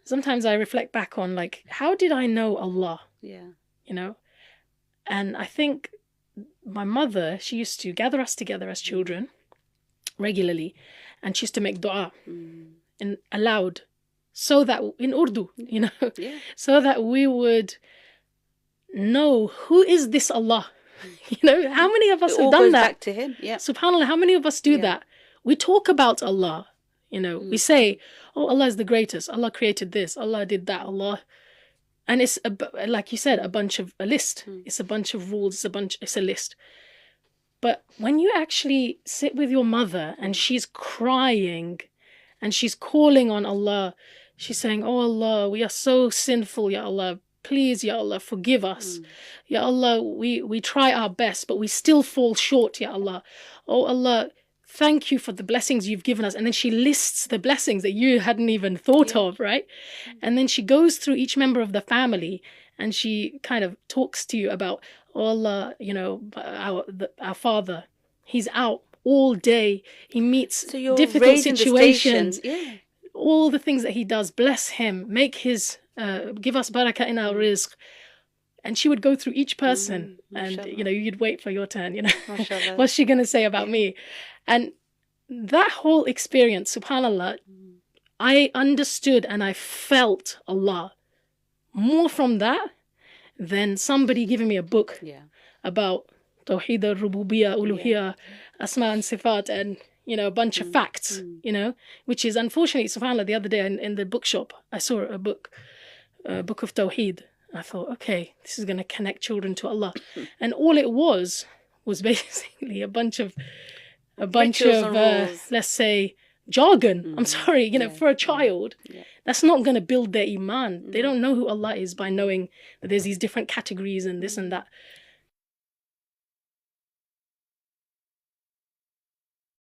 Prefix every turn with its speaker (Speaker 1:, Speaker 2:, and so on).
Speaker 1: sometimes I reflect back on, like, how did I know Allah?
Speaker 2: Yeah.
Speaker 1: You know? And I think my mother, she used to gather us together as children regularly, and she used to make dua in aloud, so that in Urdu, you know,
Speaker 2: Yeah.
Speaker 1: so that we would know, who is this Allah? You know, how many of us
Speaker 2: It
Speaker 1: have
Speaker 2: all
Speaker 1: done
Speaker 2: goes
Speaker 1: that?
Speaker 2: back to him. Yeah.
Speaker 1: SubhanAllah, how many of us do
Speaker 2: Yeah.
Speaker 1: that? We talk about Allah, you know, we say, oh, Allah is the greatest, Allah created this, Allah did that, Allah. And it's, like you said, a list. It's a bunch of rules, it's a list. But when you actually sit with your mother and she's crying and she's calling on Allah, she's saying, oh Allah, we are so sinful, Ya Allah. Please, Ya Allah, forgive us. Ya Allah, we try our best, but we still fall short, Ya Allah. Oh Allah, thank you for the blessings you've given us. And then she lists the blessings that you hadn't even thought of, right? And then she goes through each member of the family and she kind of talks to you about, oh Allah, you know, our father, he's out all day. He meets
Speaker 2: So you're
Speaker 1: difficult
Speaker 2: raising
Speaker 1: situations.
Speaker 2: the station. Yeah.
Speaker 1: All the things that he does, bless him, make his, give us barakah in our rizq. And she would go through each person and,
Speaker 2: mashallah.
Speaker 1: you know, you'd wait for your turn, you know,
Speaker 2: Mashallah.
Speaker 1: what's she going to say about me? And that whole experience, subhanAllah, I understood and I felt Allah more from that than somebody giving me a book
Speaker 2: Yeah.
Speaker 1: about Tawheed al-Rububiyyah, Uluhiyyah, Asma and Sifat, and, you know, a bunch of facts, you know, which is unfortunately, subhanAllah, the other day in the bookshop, I saw a book of Tawheed. I thought, okay, this is going to connect children to Allah. And all it was basically a bunch of,
Speaker 2: Rituals and rules.
Speaker 1: let's say, jargon. I'm sorry, you know, for a child, that's not going to build their iman. They don't know who Allah is by knowing that there's these different categories and this and that.